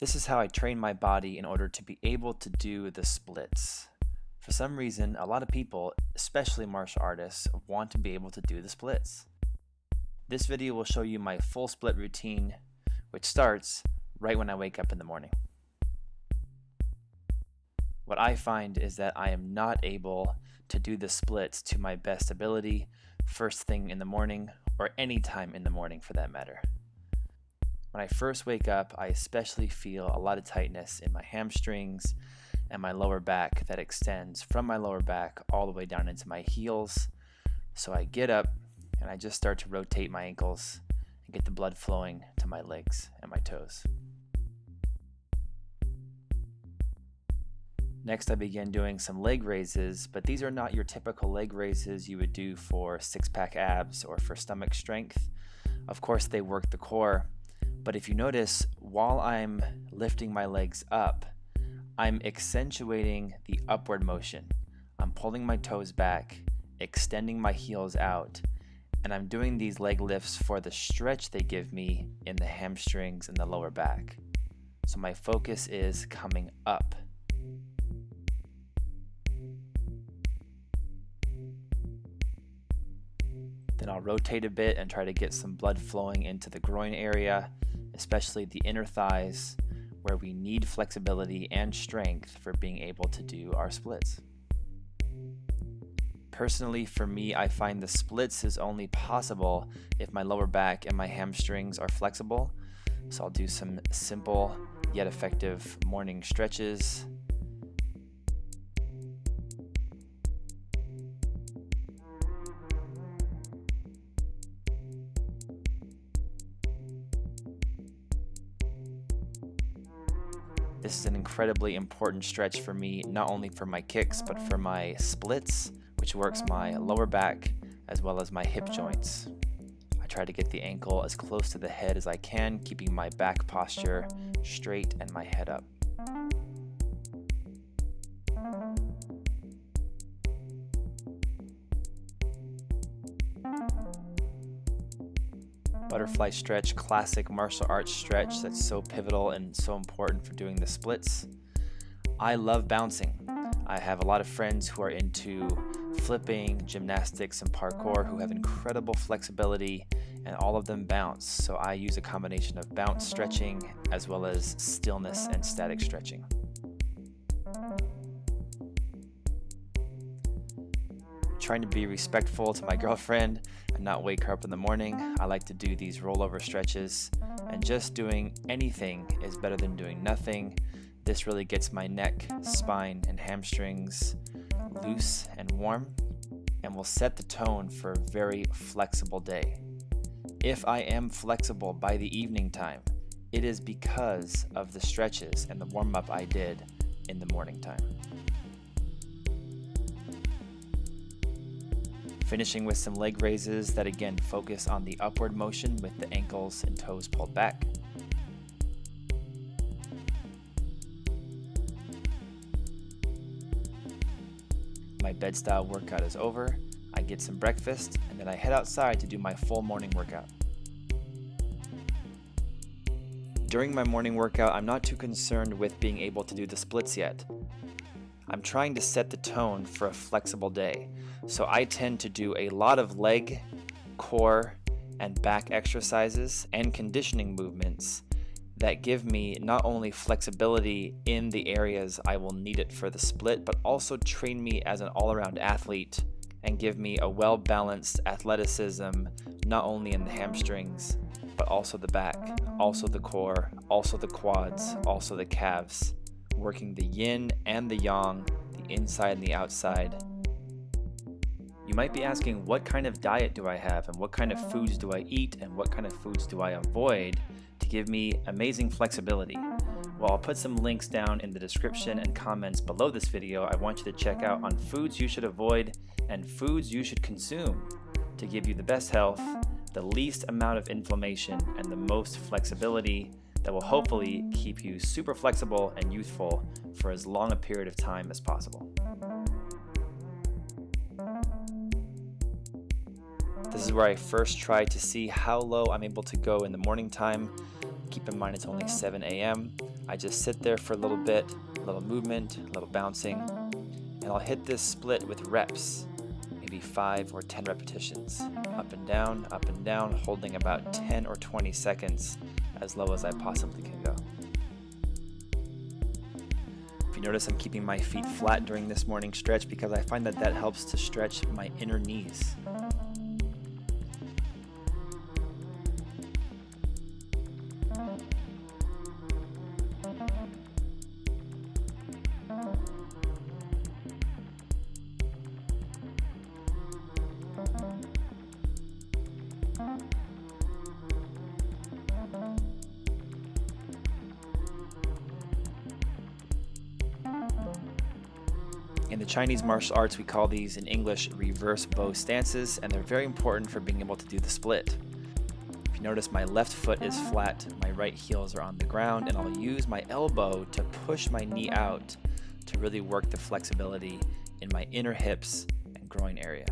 This is how I train my body in order to be able to do the splits. For some reason, a lot of people, especially martial artists, want to be able to do the splits. This video will show you my full split routine, which starts right when I wake up in the morning. What I find is that I am not able to do the splits to my best ability first thing in the morning, or any time in the morning for that matter. When I first wake up, I especially feel a lot of tightness in my hamstrings and my lower back that extends from my lower back all the way down into my heels. So I get up and I just start to rotate my ankles and get the blood flowing to my legs and my toes. Next, I begin doing some leg raises, but these are not your typical leg raises you would do for six-pack abs or for stomach strength. Of course, they work the core, but if you notice, while I'm lifting my legs up, I'm accentuating the upward motion. I'm pulling my toes back, extending my heels out, and I'm doing these leg lifts for the stretch they give me in the hamstrings and the lower back. So my focus is coming up. Then I'll rotate a bit and try to get some blood flowing into the groin area, especially the inner thighs, where we need flexibility and strength for being able to do our splits. Personally, for me, I find the splits is only possible if my lower back and my hamstrings are flexible. So I'll do some simple yet effective morning stretches. This is an incredibly important stretch for me, not only for my kicks, but for my splits, which works my lower back as well as my hip joints. I try to get the ankle as close to the head as I can, keeping my back posture straight and my head up. Butterfly stretch, classic martial arts stretch that's so pivotal and so important for doing the splits. I love bouncing. I have a lot of friends who are into flipping, gymnastics, and parkour who have incredible flexibility, and all of them bounce. So I use a combination of bounce stretching as well as stillness and static stretching. Trying to be respectful to my girlfriend and not wake her up in the morning, I like to do these rollover stretches, and just doing anything is better than doing nothing. This really gets my neck, spine, and hamstrings loose and warm, and will set the tone for a very flexible day. If I am flexible by the evening time, it is because of the stretches and the warm-up I did in the morning time. Finishing with some leg raises that again focus on the upward motion with the ankles and toes pulled back. My bed style workout is over. I get some breakfast and then I head outside to do my full morning workout. During my morning workout, I'm not too concerned with being able to do the splits yet. I'm trying to set the tone for a flexible day, so I tend to do a lot of leg, core, and back exercises and conditioning movements that give me not only flexibility in the areas I will need it for the split, but also train me as an all-around athlete and give me a well-balanced athleticism, not only in the hamstrings, but also the back, also the core, also the quads, also the calves, working the yin and the yang, the inside and the outside. You might be asking, what kind of diet do I have, and what kind of foods do I eat, and what kind of foods do I avoid to give me amazing flexibility? Well, I'll put some links down in the description and comments below this video. I want you to check out on foods you should avoid and foods you should consume to give you the best health, the least amount of inflammation, and the most flexibility that will hopefully keep you super flexible and youthful for as long a period of time as possible. This is where I first try to see how low I'm able to go in the morning time. Keep in mind it's only 7 a.m. I just sit there for a little bit, a little movement, a little bouncing, and I'll hit this split with reps, maybe 5 or 10 repetitions, up and down, holding about 10 or 20 seconds, as low as I possibly can go. If you notice, I'm keeping my feet flat during this morning stretch because I find that helps to stretch my inner knees. In the Chinese martial arts, we call these in English reverse bow stances, and they're very important for being able to do the split. If you notice, my left foot is flat, my right heels are on the ground, and I'll use my elbow to push my knee out to really work the flexibility in my inner hips and groin area.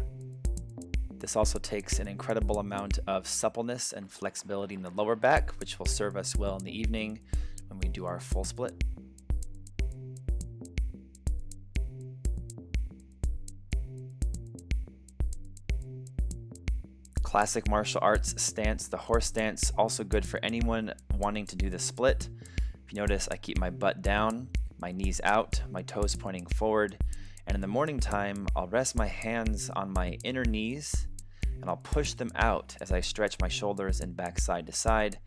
This also takes an incredible amount of suppleness and flexibility in the lower back, which will serve us well in the evening when we do our full split. Classic martial arts stance, the horse stance, also good for anyone wanting to do the split. If you notice, I keep my butt down, my knees out, my toes pointing forward, and in the morning time, I'll rest my hands on my inner knees and I'll push them out as I stretch my shoulders and back side to side.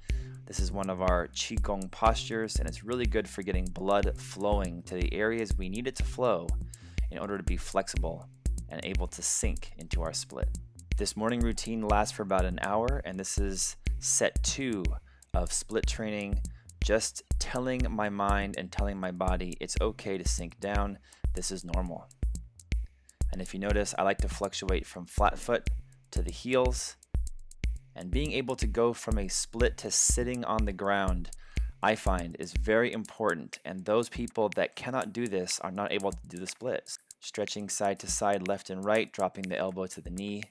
This is one of our Qigong postures, and it's really good for getting blood flowing to the areas we need it to flow in order to be flexible and able to sink into our split. This morning routine lasts for about an hour, and this is set 2 of split training, just telling my mind and telling my body it's okay to sink down. This is normal. And if you notice, I like to fluctuate from flat foot to the heels, and being able to go from a split to sitting on the ground, I find is very important, and those people that cannot do this are not able to do the splits. Stretching side to side, left and right, dropping the elbow to the knee.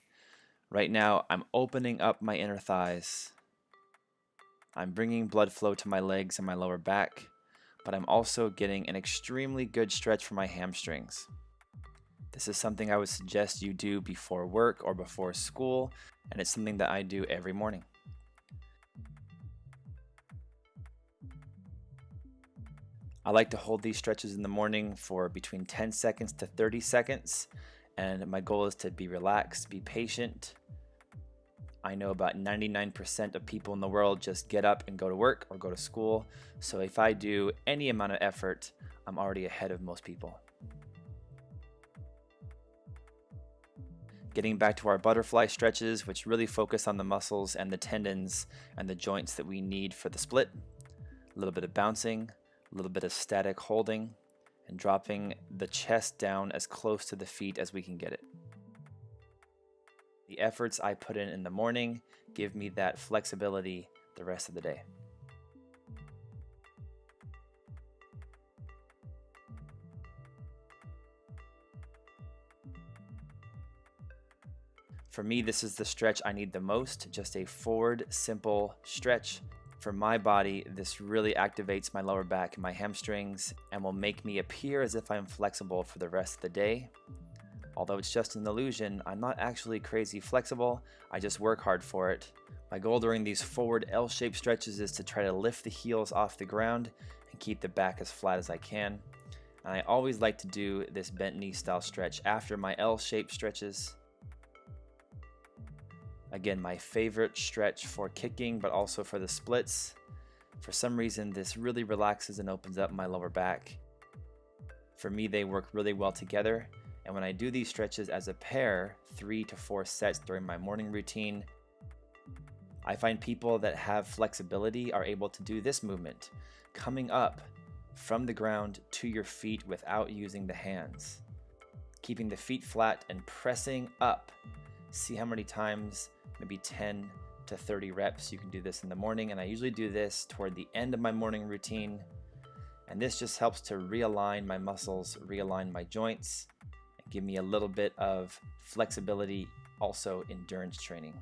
Right now, I'm opening up my inner thighs. I'm bringing blood flow to my legs and my lower back, but I'm also getting an extremely good stretch for my hamstrings. This is something I would suggest you do before work or before school, and it's something that I do every morning. I like to hold these stretches in the morning for between 10 seconds to 30 seconds, and my goal is to be relaxed, be patient. I know about 99% of people in the world just get up and go to work or go to school, so if I do any amount of effort, I'm already ahead of most people. Getting back to our butterfly stretches, which really focus on the muscles and the tendons and the joints that we need for the split. A little bit of bouncing, a little bit of static holding, and dropping the chest down as close to the feet as we can get it. The efforts I put in the morning give me that flexibility the rest of the day. For me, this is the stretch I need the most, just a forward, simple stretch. For my body, this really activates my lower back and my hamstrings and will make me appear as if I'm flexible for the rest of the day. Although it's just an illusion, I'm not actually crazy flexible, I just work hard for it. My goal during these forward L-shaped stretches is to try to lift the heels off the ground and keep the back as flat as I can. And I always like to do this bent knee style stretch after my L-shaped stretches. Again, my favorite stretch for kicking, but also for the splits. For some reason, this really relaxes and opens up my lower back. For me, they work really well together. And when I do these stretches as a pair, 3 to 4 sets during my morning routine, I find people that have flexibility are able to do this movement, coming up from the ground to your feet without using the hands. Keeping the feet flat and pressing up. See how many times, maybe 10 to 30 reps you can do this in the morning, and I usually do this toward the end of my morning routine, and this just helps to realign my muscles, realign my joints, and give me a little bit of flexibility, also endurance training.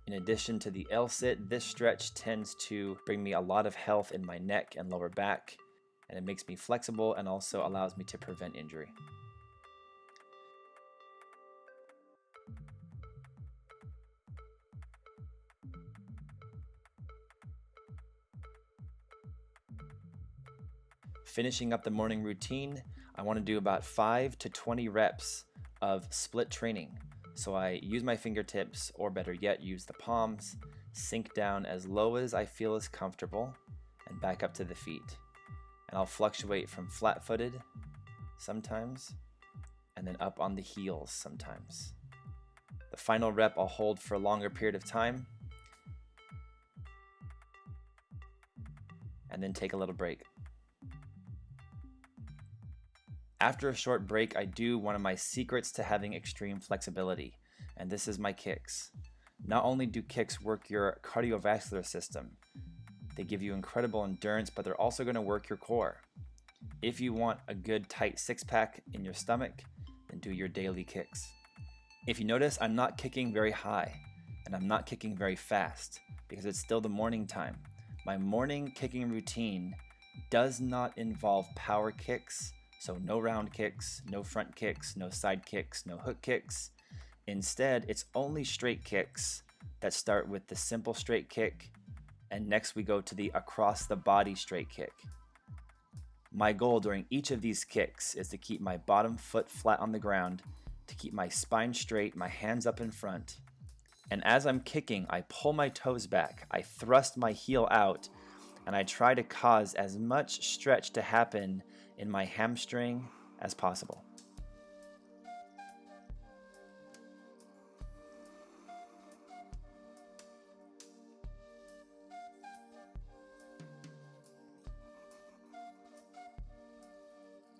In addition to the L-sit, this stretch tends to bring me a lot of health in my neck and lower back, and it makes me flexible and also allows me to prevent injury. Finishing up the morning routine, I want to do about 5 to 20 reps of split training. So I use my fingertips, or better yet, use the palms, sink down as low as I feel is comfortable, and back up to the feet. And I'll fluctuate from flat-footed sometimes, and then up on the heels sometimes. The final rep I'll hold for a longer period of time, and then take a little break. After a short break, I do one of my secrets to having extreme flexibility, and this is my kicks. Not only do kicks work your cardiovascular system, they give you incredible endurance, but they're also going to work your core. If you want a good tight six-pack in your stomach, then do your daily kicks. If you notice, I'm not kicking very high, and I'm not kicking very fast, because it's still the morning time. My morning kicking routine does not involve power kicks, so no round kicks, no front kicks, no side kicks, no hook kicks. Instead, it's only straight kicks that start with the simple straight kick, and next we go to the across the body straight kick. My goal during each of these kicks is to keep my bottom foot flat on the ground, to keep my spine straight, my hands up in front. And as I'm kicking, I pull my toes back, I thrust my heel out, and I try to cause as much stretch to happen in my hamstring as possible.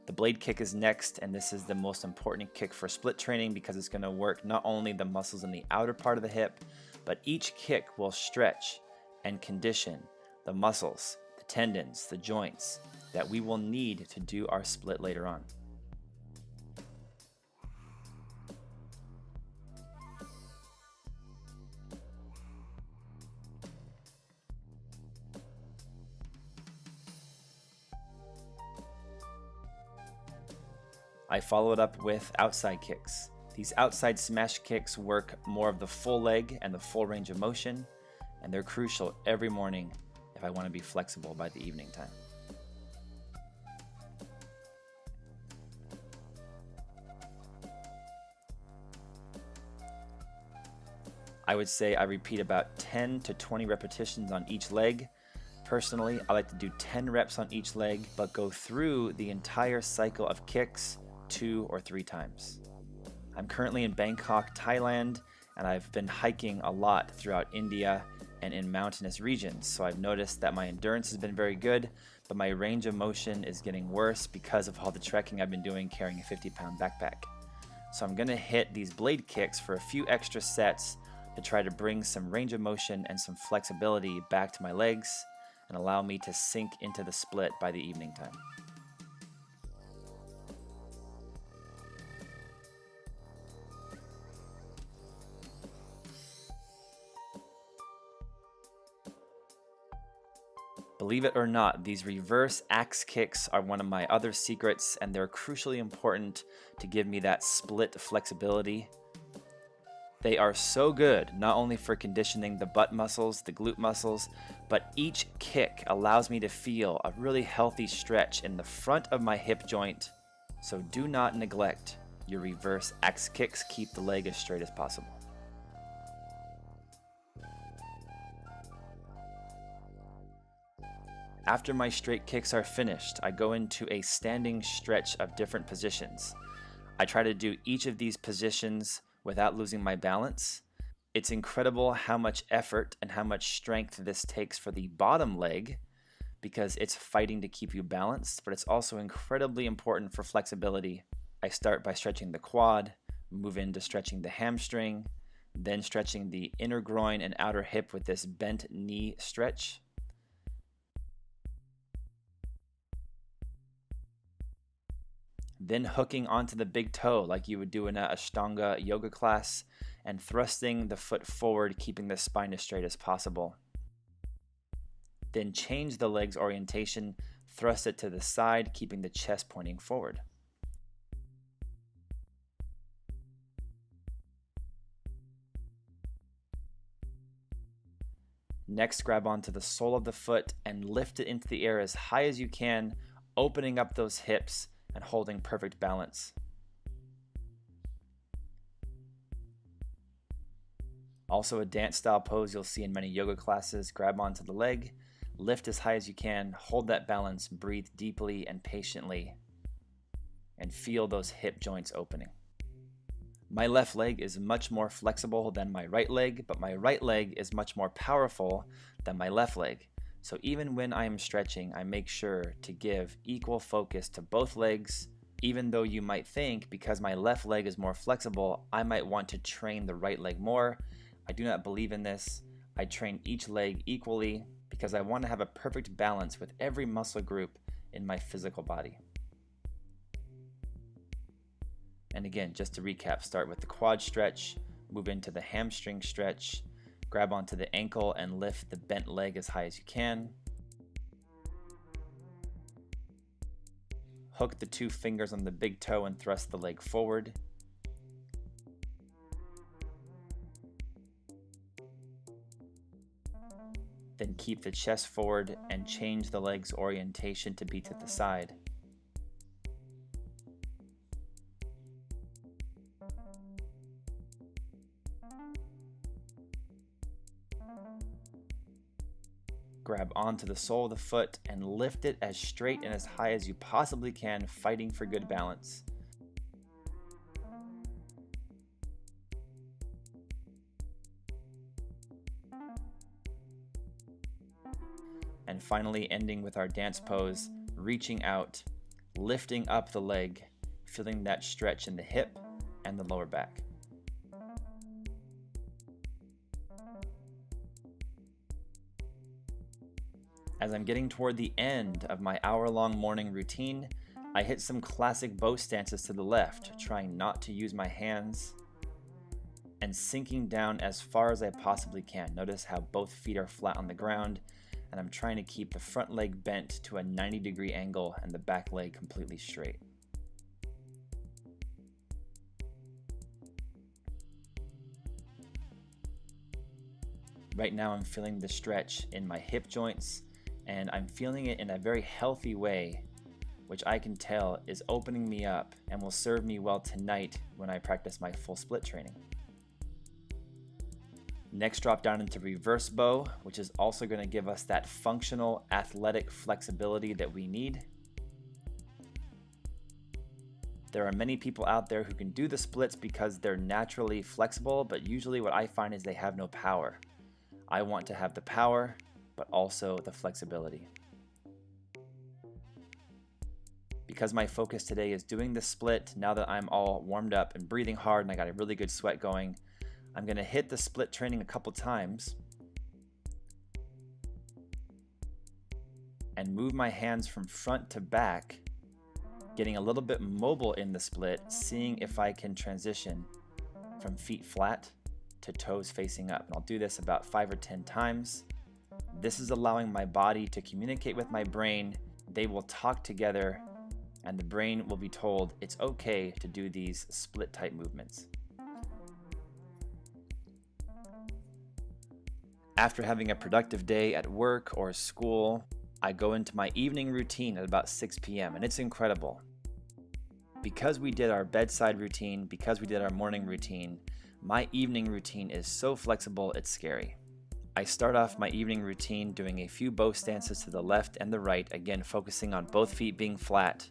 The blade kick is next, and this is the most important kick for split training because it's going to work not only the muscles in the outer part of the hip, but each kick will stretch and condition the muscles, the tendons, the joints that we will need to do our split later on. I followed up with outside kicks. These outside smash kicks work more of the full leg and the full range of motion, and they're crucial every morning if I want to be flexible by the evening time. I would say I repeat about 10 to 20 repetitions on each leg. Personally, I like to do 10 reps on each leg, but go through the entire cycle of kicks 2 or 3 times. I'm currently in Bangkok, Thailand, and I've been hiking a lot throughout India and in mountainous regions, so I've noticed that my endurance has been very good, but my range of motion is getting worse because of all the trekking I've been doing carrying a 50-pound backpack. So I'm going to hit these blade kicks for a few extra sets to try to bring some range of motion and some flexibility back to my legs and allow me to sink into the split by the evening time. Believe it or not, these reverse axe kicks are one of my other secrets, and they're crucially important to give me that split flexibility. They are so good, not only for conditioning the butt muscles, the glute muscles, but each kick allows me to feel a really healthy stretch in the front of my hip joint. So do not neglect your reverse axe kicks. Keep the leg as straight as possible. After my straight kicks are finished, I go into a standing stretch of different positions. I try to do each of these positions without losing my balance. It's incredible how much effort and how much strength this takes for the bottom leg because it's fighting to keep you balanced, but it's also incredibly important for flexibility. I start by stretching the quad, move into stretching the hamstring, then stretching the inner groin and outer hip with this bent knee stretch. Then hooking onto the big toe like you would do in a Ashtanga yoga class and thrusting the foot forward, keeping the spine as straight as possible. Then change the leg's orientation, thrust it to the side, keeping the chest pointing forward. Next, grab onto the sole of the foot and lift it into the air as high as you can, opening up those hips and holding perfect balance. Also a dance style pose you'll see in many yoga classes. Grab onto the leg, lift as high as you can, hold that balance, breathe deeply and patiently, and feel those hip joints opening. My left leg is much more flexible than my right leg, but my right leg is much more powerful than my left leg. So even when I am stretching, I make sure to give equal focus to both legs, even though you might think because my left leg is more flexible, I might want to train the right leg more. I do not believe in this. I train each leg equally because I want to have a perfect balance with every muscle group in my physical body. And again, just to recap, start with the quad stretch, move into the hamstring stretch, grab onto the ankle and lift the bent leg as high as you can. Hook the 2 fingers on the big toe and thrust the leg forward. Then keep the chest forward and change the leg's orientation to be to the side. Grab onto the sole of the foot and lift it as straight and as high as you possibly can, fighting for good balance. And finally, ending with our dance pose, reaching out, lifting up the leg, feeling that stretch in the hip and the lower back. As I'm getting toward the end of my hour-long morning routine, I hit some classic bow stances to the left, trying not to use my hands and sinking down as far as I possibly can. Notice how both feet are flat on the ground, and I'm trying to keep the front leg bent to a 90-degree angle and the back leg completely straight. Right now I'm feeling the stretch in my hip joints, and I'm feeling it in a very healthy way, which I can tell is opening me up and will serve me well tonight when I practice my full split training. Next, drop down into reverse bow, which is also going to give us that functional athletic flexibility that we need. There are many people out there who can do the splits because they're naturally flexible, but usually what I find is they have no power. I want to have the power, but also the flexibility. Because my focus today is doing the split, now that I'm all warmed up and breathing hard and I got a really good sweat going, I'm going to hit the split training a couple times and move my hands from front to back, getting a little bit mobile in the split, seeing if I can transition from feet flat to toes facing up. And I'll do this about 5 or 10 times. This is allowing my body to communicate with my brain. They will talk together and the brain will be told it's okay to do these split type movements. After having a productive day at work or school, I go into my evening routine at about 6 p.m. and it's incredible. Because we did our bedside routine, because we did our morning routine, my evening routine is so flexible it's scary. I start off my evening routine doing a few bow stances to the left and the right, again focusing on both feet being flat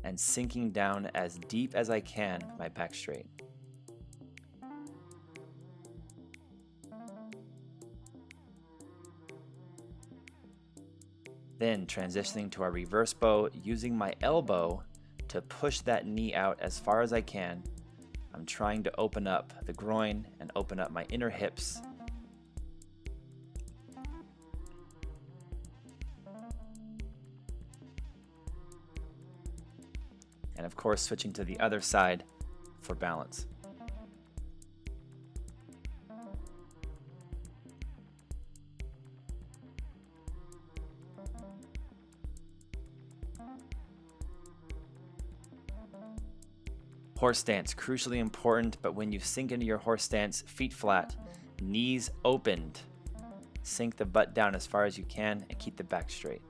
and sinking down as deep as I can with my back straight. Then transitioning to our reverse bow, using my elbow to push that knee out as far as I can. I'm trying to open up the groin and open up my inner hips. And of course, switching to the other side for balance. Horse stance, crucially important, but when you sink into your horse stance, feet flat, knees opened, sink the butt down as far as you can and keep the back straight.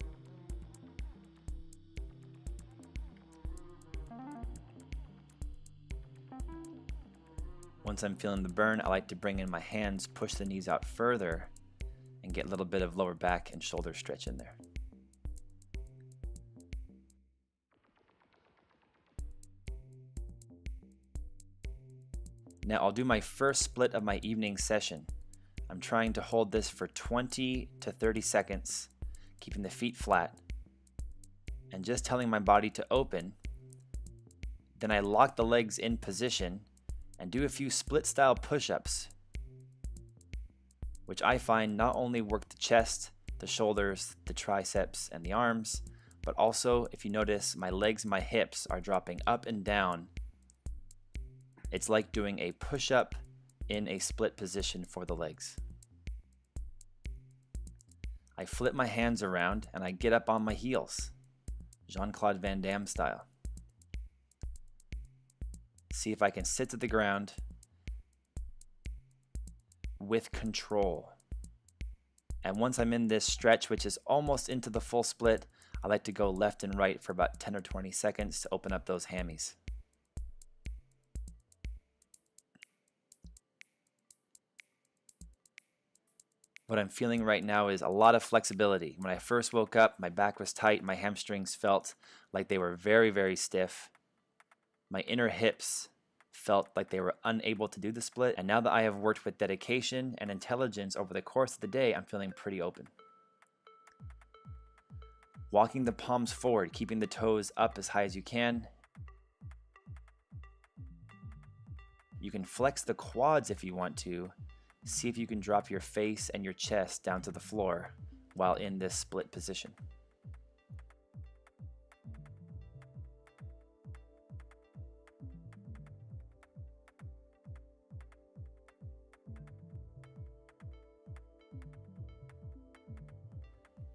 Once I'm feeling the burn, I like to bring in my hands, push the knees out further, and get a little bit of lower back and shoulder stretch in there. Now I'll do my first split of my evening session. I'm trying to hold this for 20 to 30 seconds, keeping the feet flat, and just telling my body to open. Then I lock the legs in position and do a few split style push-ups, which I find not only work the chest, the shoulders, the triceps, and the arms, but also, if you notice, my legs and my hips are dropping up and down. It's like doing a push-up in a split position for the legs. I flip my hands around and I get up on my heels, Jean-Claude Van Damme style. See if I can sit to the ground with control. And once I'm in this stretch, which is almost into the full split, I like to go left and right for about 10 or 20 seconds to open up those hammies. What I'm feeling right now is a lot of flexibility. When I first woke up, my back was tight, my hamstrings felt like they were very, very stiff. My inner hips felt like they were unable to do the split, and now that I have worked with dedication and intelligence over the course of the day, I'm feeling pretty open. Walking the palms forward, keeping the toes up as high as you can. You can flex the quads if you want to. See if you can drop your face and your chest down to the floor while in this split position.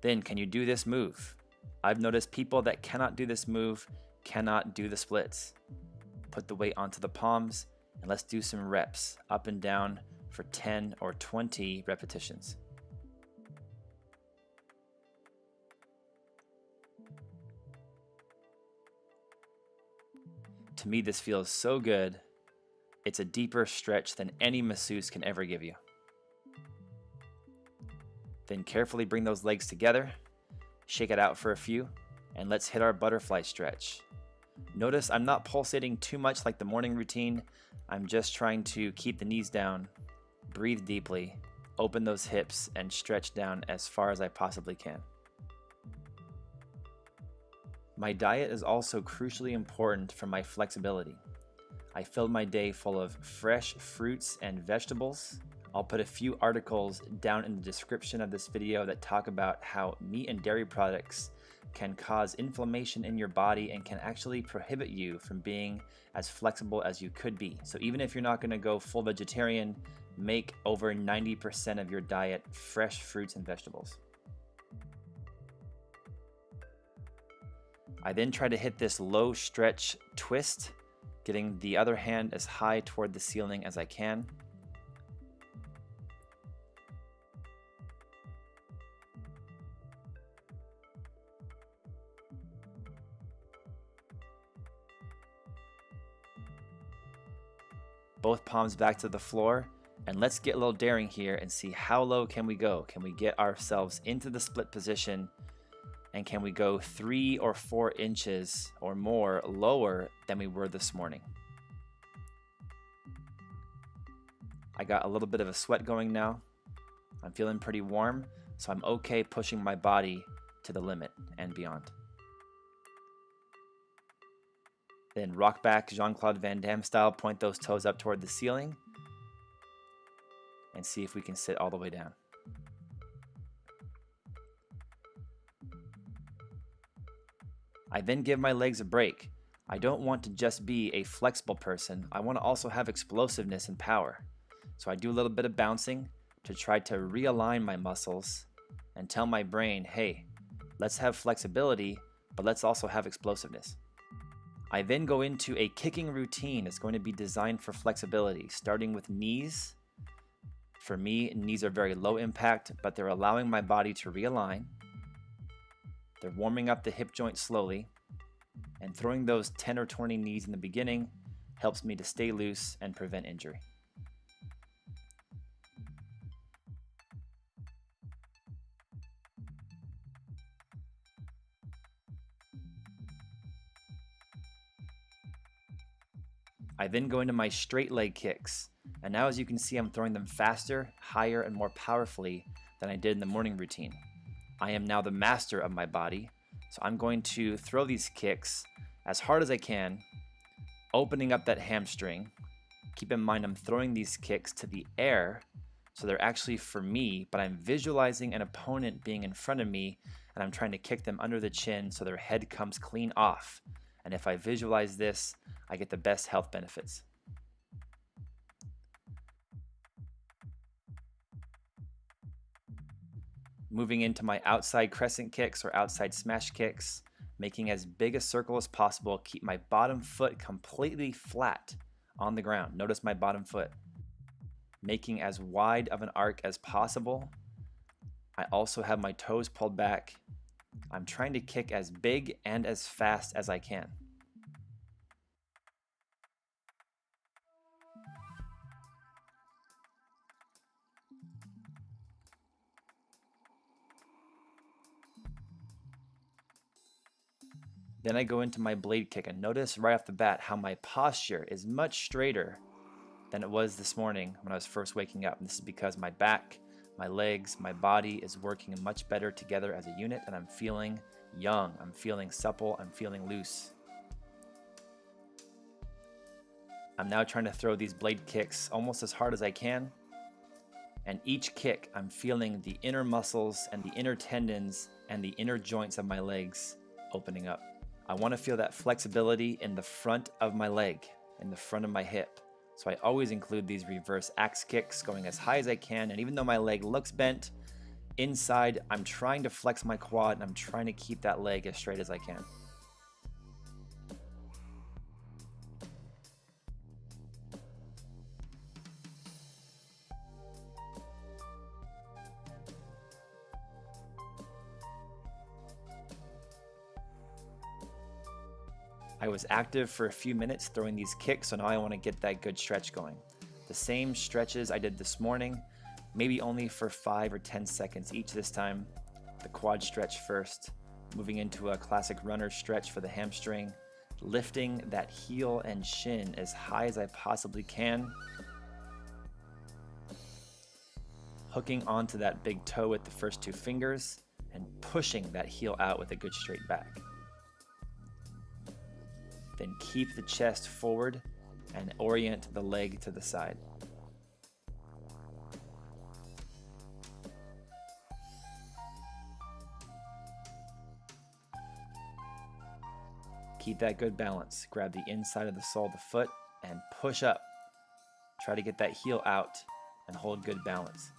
Then, can you do this move? I've noticed people that cannot do this move cannot do the splits. Put the weight onto the palms and let's do some reps up and down for 10 or 20 repetitions. To me, this feels so good. It's a deeper stretch than any masseuse can ever give you. Then carefully bring those legs together, shake it out for a few, and let's hit our butterfly stretch. Notice I'm not pulsating too much like the morning routine. I'm just trying to keep the knees down, breathe deeply, open those hips, and stretch down as far as I possibly can. My diet is also crucially important for my flexibility. I filled my day full of fresh fruits and vegetables. I'll put a few articles down in the description of this video that talk about how meat and dairy products can cause inflammation in your body and can actually prohibit you from being as flexible as you could be. So even if you're not going to go full vegetarian, make over 90% of your diet fresh fruits and vegetables. I then try to hit this low stretch twist, getting the other hand as high toward the ceiling as I can. Both palms back to the floor, and let's get a little daring here and see how low can we go. Can we get ourselves into the split position, and can we go 3 or 4 inches or more lower than we were this morning? I got a little bit of a sweat going now. I'm feeling pretty warm, so I'm okay pushing my body to the limit and beyond. Then rock back, Jean-Claude Van Damme style, point those toes up toward the ceiling, and see if we can sit all the way down. I then give my legs a break. I don't want to just be a flexible person. I want to also have explosiveness and power. So I do a little bit of bouncing to try to realign my muscles and tell my brain, hey, let's have flexibility, but let's also have explosiveness. I then go into a kicking routine. It's going to be designed for flexibility, starting with knees. For me, knees are very low impact, but they're allowing my body to realign. They're warming up the hip joint slowly, and throwing those 10 or 20 knees in the beginning helps me to stay loose and prevent injury. I then go into my straight leg kicks, and now as you can see, I'm throwing them faster, higher, and more powerfully than I did in the morning routine. I am now the master of my body, so I'm going to throw these kicks as hard as I can, opening up that hamstring. Keep in mind I'm throwing these kicks to the air, so they're actually for me, but I'm visualizing an opponent being in front of me, and I'm trying to kick them under the chin so their head comes clean off. And if I visualize this, I get the best health benefits. Moving into my outside crescent kicks or outside smash kicks, making as big a circle as possible, keep my bottom foot completely flat on the ground. Notice my bottom foot. Making as wide of an arc as possible. I also have my toes pulled back. I'm trying to kick as big and as fast as I can. Then I go into my blade kick, and notice right off the bat how my posture is much straighter than it was this morning when I was first waking up. And this is because my back, my legs, my body is working much better together as a unit, and I'm feeling young, I'm feeling supple, I'm feeling loose. I'm now trying to throw these blade kicks almost as hard as I can. And each kick, I'm feeling the inner muscles and the inner tendons and the inner joints of my legs opening up. I want to feel that flexibility in the front of my leg, in the front of my hip. So I always include these reverse axe kicks going as high as I can. And even though my leg looks bent, inside I'm trying to flex my quad and I'm trying to keep that leg as straight as I can. I was active for a few minutes throwing these kicks, so now I want to get that good stretch going. The same stretches I did this morning, maybe only for 5 or 10 seconds each this time. The quad stretch first, moving into a classic runner stretch for the hamstring, lifting that heel and shin as high as I possibly can, hooking onto that big toe with the first 2 fingers, and pushing that heel out with a good straight back. Then keep the chest forward and orient the leg to the side. Keep that good balance. Grab the inside of the sole of the foot and push up. Try to get that heel out and hold good balance.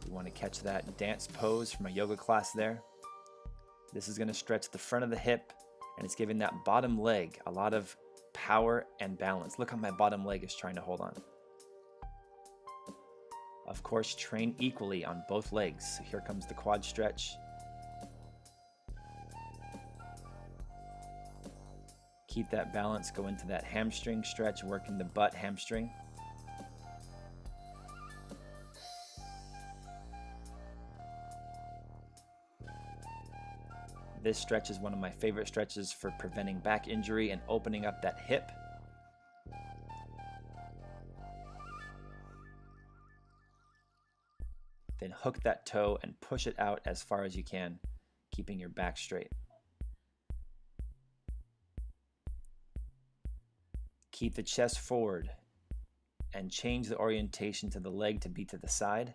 You want to catch that dance pose from a yoga class there. This is going to stretch the front of the hip, and it's giving that bottom leg a lot of power and balance. Look how my bottom leg is trying to hold on. Of course, train equally on both legs. So here comes the quad stretch. Keep that balance, go into that hamstring stretch, working the butt hamstring. This stretch is one of my favorite stretches for preventing back injury and opening up that hip. Then hook that toe and push it out as far as you can, keeping your back straight. Keep the chest forward and change the orientation to the leg to be to the side.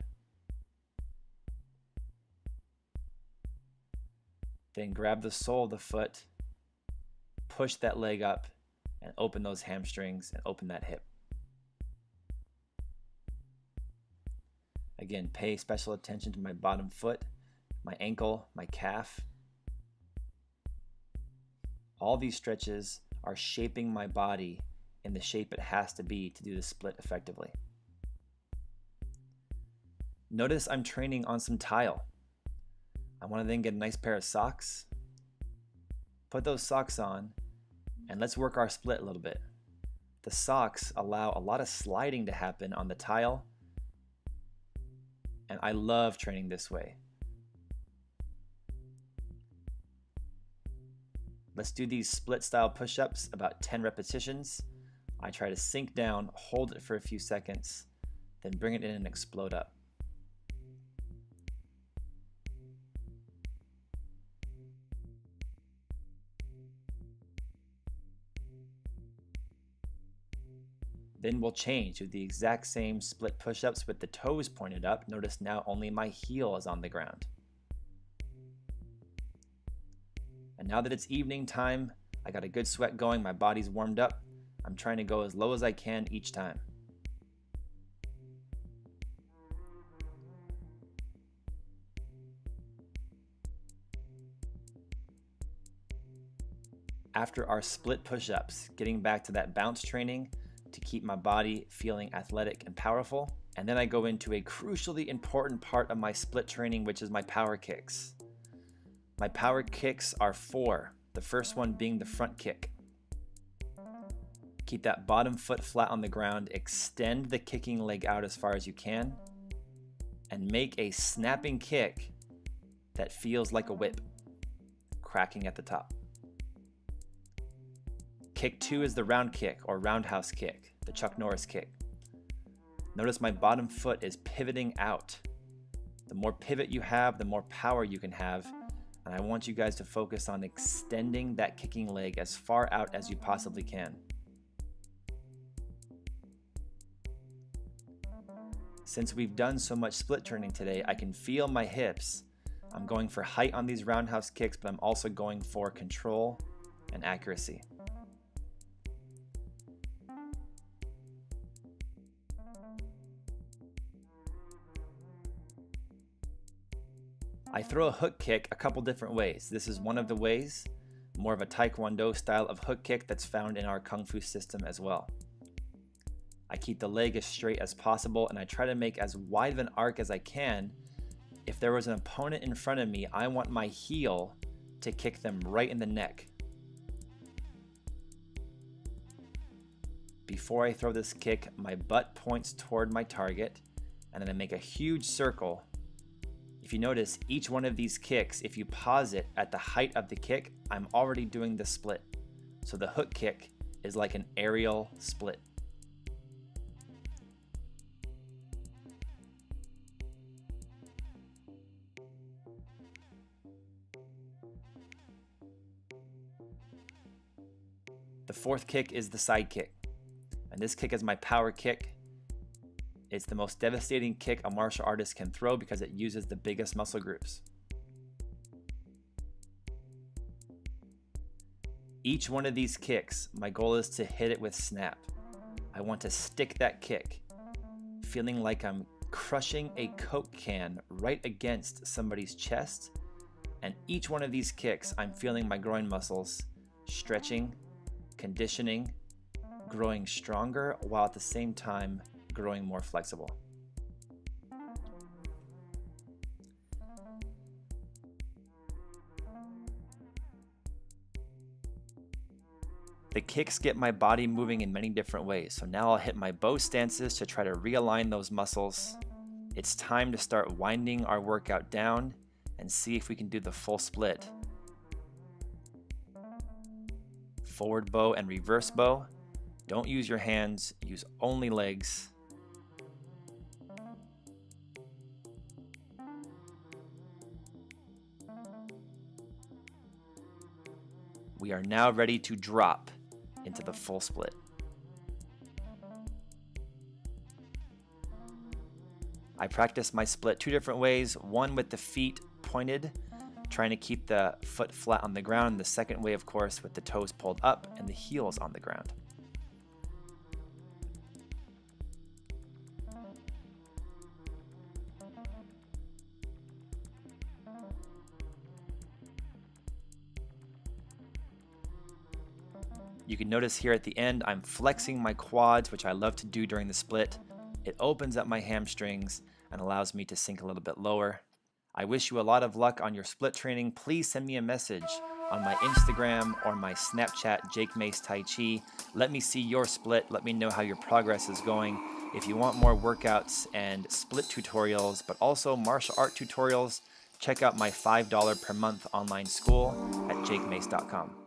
Then grab the sole of the foot, push that leg up, and open those hamstrings and open that hip. Again, pay special attention to my bottom foot, my ankle, my calf. All these stretches are shaping my body in the shape it has to be to do the split effectively. Notice I'm training on some tile. I want to then get a nice pair of socks. Put those socks on and let's work our split a little bit. The socks allow a lot of sliding to happen on the tile, and I love training this way. Let's do these split style push-ups, about 10 repetitions. I try to sink down, hold it for a few seconds, then bring it in and explode up. Then we'll change to the exact same split push-ups with the toes pointed up. Notice now only my heel is on the ground. And now that it's evening time, I got a good sweat going, my body's warmed up. I'm trying to go as low as I can each time. After our split push-ups, getting back to that bounce training to keep my body feeling athletic and powerful. And then I go into a crucially important part of my split training, which is my power kicks. My power kicks are 4, the first one being the front kick. Keep that bottom foot flat on the ground, extend the kicking leg out as far as you can, and make a snapping kick that feels like a whip, cracking at the top. Kick 2 is the round kick or roundhouse kick, the Chuck Norris kick. Notice my bottom foot is pivoting out. The more pivot you have, the more power you can have, and I want you guys to focus on extending that kicking leg as far out as you possibly can. Since we've done so much split training today, I can feel my hips. I'm going for height on these roundhouse kicks, but I'm also going for control and accuracy. I throw a hook kick a couple different ways. This is one of the ways, more of a Taekwondo style of hook kick that's found in our Kung Fu system as well. I keep the leg as straight as possible and I try to make as wide of an arc as I can. If there was an opponent in front of me, I want my heel to kick them right in the neck. Before I throw this kick, my butt points toward my target and then I make a huge circle. If you notice, each one of these kicks, if you pause it at the height of the kick, I'm already doing the split. So the hook kick is like an aerial split. The fourth kick is the side kick, and this kick is my power kick. It's the most devastating kick a martial artist can throw because it uses the biggest muscle groups. Each one of these kicks, my goal is to hit it with snap. I want to stick that kick, feeling like I'm crushing a Coke can right against somebody's chest. And each one of these kicks, I'm feeling my groin muscles stretching, conditioning, growing stronger, while at the same time growing more flexible. The kicks get my body moving in many different ways, so now I'll hit my bow stances to try to realign those muscles. It's time to start winding our workout down and see if we can do the full split. Forward bow and reverse bow. Don't use your hands, use only legs. We are now ready to drop into the full split. I practice my split 2 different ways, one with the feet pointed, trying to keep the foot flat on the ground, and the second way, of course, with the toes pulled up and the heels on the ground. You can notice here at the end, I'm flexing my quads, which I love to do during the split. It opens up my hamstrings and allows me to sink a little bit lower. I wish you a lot of luck on your split training. Please send me a message on my Instagram or my Snapchat, Jake Mace Tai Chi. Let me see your split. Let me know how your progress is going. If you want more workouts and split tutorials, but also martial art tutorials, check out my $5 per month online school at jakemace.com.